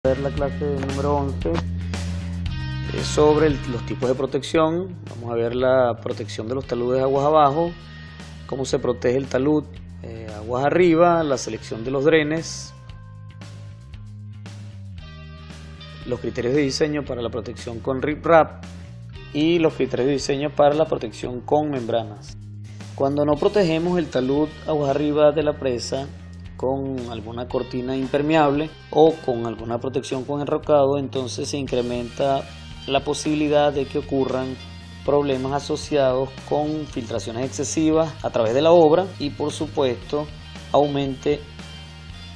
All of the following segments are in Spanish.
Ver la clase número 11 sobre los tipos de protección. Vamos a ver la protección de los taludes aguas abajo, cómo se protege el talud aguas arriba, la selección de los drenes, los criterios de diseño para la protección con rip-rap y los criterios de diseño para la protección con membranas. Cuando no protegemos el talud aguas arriba de la presa con alguna cortina impermeable o con alguna protección con enrocado, entonces se incrementa la posibilidad de que ocurran problemas asociados con filtraciones excesivas a través de la obra y por supuesto aumente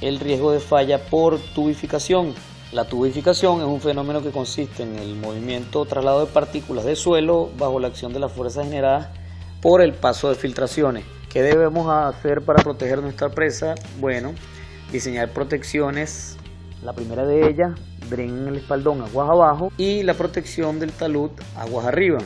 el riesgo de falla por tubificación. La tubificación es un fenómeno que consiste en el movimiento o traslado de partículas de suelo bajo la acción de las fuerzas generadas por el paso de filtraciones. ¿Qué debemos hacer para proteger nuestra presa? Bueno, diseñar protecciones. La primera de ellas, dren en el espaldón aguas abajo y la protección del talud aguas arriba.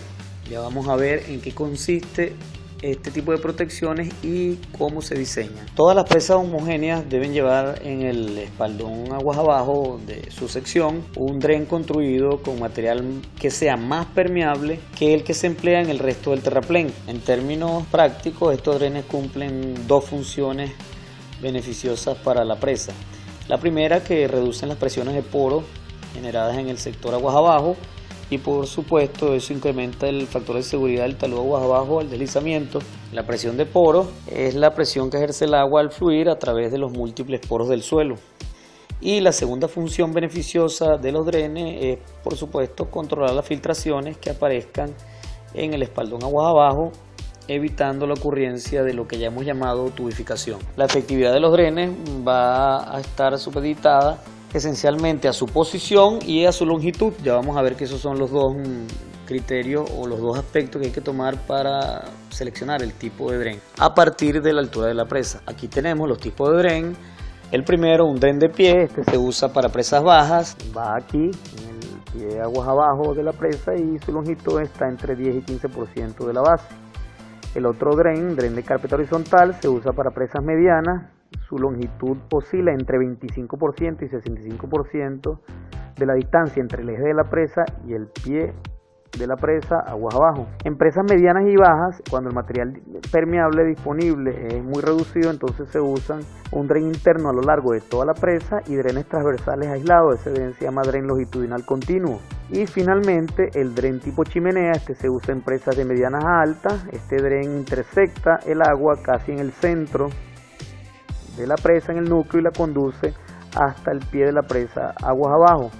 Ya vamos a ver en qué consiste este tipo de protecciones y cómo se diseña. Todas las presas homogéneas deben llevar en el espaldón aguas abajo de su sección un dren construido con material que sea más permeable que el que se emplea en el resto del terraplén. En términos prácticos, estos drenes cumplen dos funciones beneficiosas para la presa. La primera, que reducen las presiones de poro generadas en el sector aguas abajo, y por supuesto eso incrementa el factor de seguridad del talud aguas abajo al deslizamiento. La presión de poro es la presión que ejerce el agua al fluir a través de los múltiples poros del suelo. Y la segunda función beneficiosa de los drenes es por supuesto controlar las filtraciones que aparezcan en el espaldón aguas abajo, evitando la ocurrencia de lo que ya hemos llamado tubificación. La efectividad de los drenes va a estar supeditada esencialmente a su posición y a su longitud. Ya vamos a ver que esos son los dos criterios o los dos aspectos que hay que tomar para seleccionar el tipo de dren a partir de la altura de la presa. Aquí tenemos los tipos de dren. El primero, un dren de pie. Este se usa para presas bajas, va aquí en el pie aguas abajo de la presa y su longitud está entre 10 y 15% de la base. El otro dren de carpeta horizontal, se usa para presas medianas. Su longitud oscila entre 25% y 65% de la distancia entre el eje de la presa y el pie de la presa aguas abajo. En presas medianas y bajas, cuando el material permeable disponible es muy reducido, entonces se usan un dren interno a lo largo de toda la presa y drenes transversales aislados. Ese dren se llama dren longitudinal continuo. Y finalmente el dren tipo chimenea, este se usa en presas de medianas a altas. Este dren intersecta el agua casi en el centro de la presa, en el núcleo, y la conduce hasta el pie de la presa aguas abajo.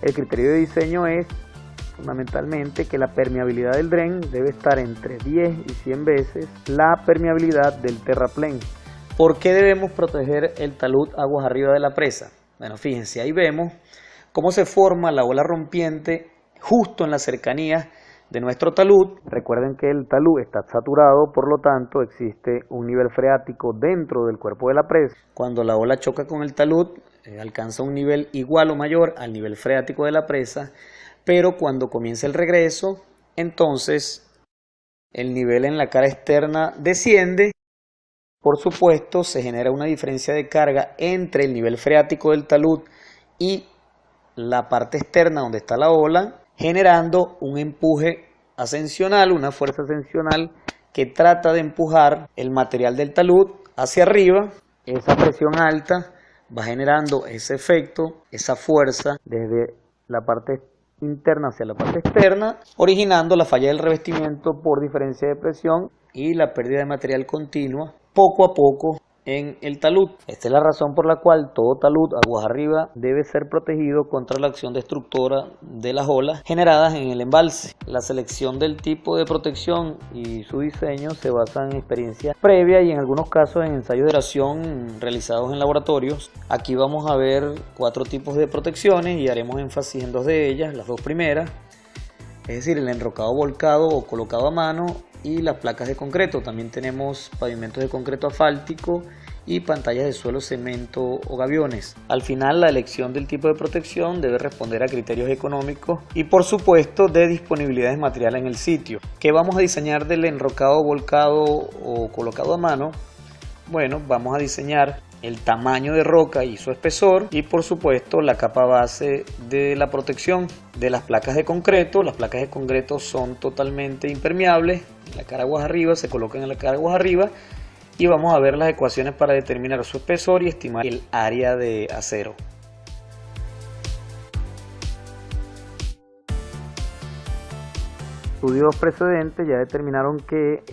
El criterio de diseño es fundamentalmente que la permeabilidad del dren debe estar entre 10 y 100 veces la permeabilidad del terraplén. ¿Por qué debemos proteger el talud aguas arriba de la presa? Bueno, fíjense, ahí vemos cómo se forma la ola rompiente justo en las cercanías de nuestro talud. Recuerden que el talud está saturado, por lo tanto existe un nivel freático dentro del cuerpo de la presa. Cuando la ola choca con el talud, alcanza un nivel igual o mayor al nivel freático de la presa, pero cuando comienza el regreso, entonces el nivel en la cara externa desciende. Por supuesto, se genera una diferencia de carga entre el nivel freático del talud y la parte externa donde está la ola, generando un empuje ascensional, una fuerza ascensional que trata de empujar el material del talud hacia arriba. Esa presión alta va generando ese efecto, esa fuerza desde la parte interna hacia la parte externa, originando la falla del revestimiento por diferencia de presión y la pérdida de material continua poco a poco en el talud. Esta es la razón por la cual todo talud aguas arriba debe ser protegido contra la acción destructora de las olas generadas en el embalse. La selección del tipo de protección y su diseño se basa en experiencia previa y en algunos casos en ensayos de eración realizados en laboratorios. Aquí vamos a ver 4 tipos de protecciones y haremos énfasis en 2 de ellas, las 2 primeras, es decir, el enrocado volcado o colocado a mano y las placas de concreto. También tenemos pavimentos de concreto asfáltico y pantallas de suelo, cemento o gaviones. Al final, la elección del tipo de protección debe responder a criterios económicos y por supuesto de disponibilidad de material en el sitio. ¿Qué vamos a diseñar del enrocado volcado o colocado a mano? Bueno, vamos a diseñar el tamaño de roca y su espesor, y por supuesto la capa base de la protección de las placas de concreto. Las placas de concreto son totalmente impermeables, en la cara aguas arriba, se colocan en la cara aguas arriba, y vamos a ver las ecuaciones para determinar su espesor y estimar el área de acero. Estudios precedentes ya determinaron que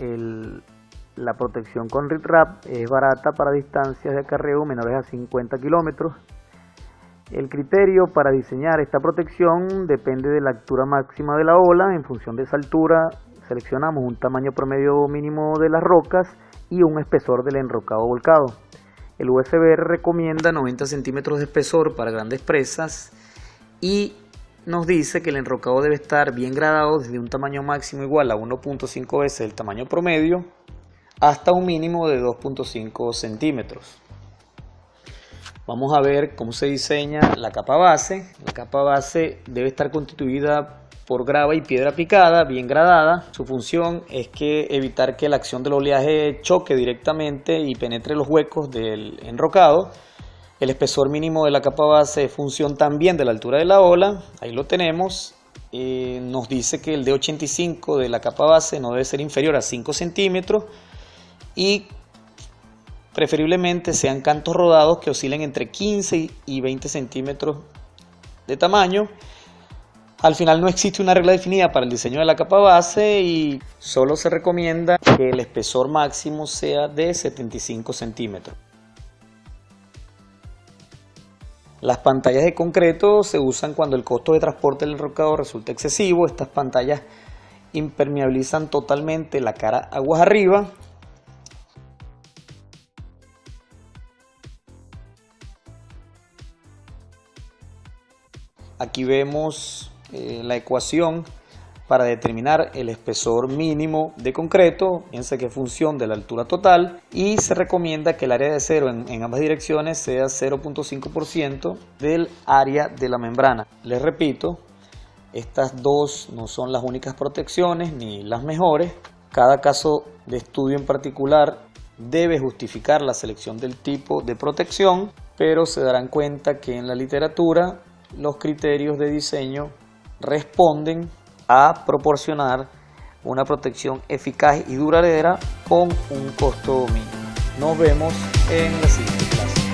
la protección con RipRap es barata para distancias de acarreo menores a 50 kilómetros. El criterio para diseñar esta protección depende de la altura máxima de la ola. En función de esa altura seleccionamos un tamaño promedio mínimo de las rocas y un espesor del enrocado volcado. El USBR recomienda 90 centímetros de espesor para grandes presas y nos dice que el enrocado debe estar bien gradado desde un tamaño máximo igual a 1.5 veces el tamaño promedio hasta un mínimo de 2.5 centímetros. Vamos a ver cómo se diseña la capa base. La capa base debe estar constituida por grava y piedra picada, bien gradada. Su función es evitar que la acción del oleaje choque directamente y penetre los huecos del enrocado. El espesor mínimo de la capa base es función también de la altura de la ola. Ahí lo tenemos. Nos dice que el D85 de la capa base no debe ser inferior a 5 centímetros y preferiblemente sean cantos rodados que oscilen entre 15 y 20 centímetros de tamaño. Al final no existe una regla definida para el diseño de la capa base y solo se recomienda que el espesor máximo sea de 75 centímetros. Las pantallas de concreto se usan cuando el costo de transporte del enrocado resulta excesivo. Estas pantallas impermeabilizan totalmente la cara aguas arriba. Aquí vemos la ecuación para determinar el espesor mínimo de concreto. Piensa que es función de la altura total y se recomienda que el área de cero en ambas direcciones sea 0.5% del área de la membrana. Les repito, estas dos no son las únicas protecciones ni las mejores. Cada caso de estudio en particular debe justificar la selección del tipo de protección, pero se darán cuenta que en la literatura los criterios de diseño responden a proporcionar una protección eficaz y duradera con un costo mínimo. Nos vemos en la siguiente clase.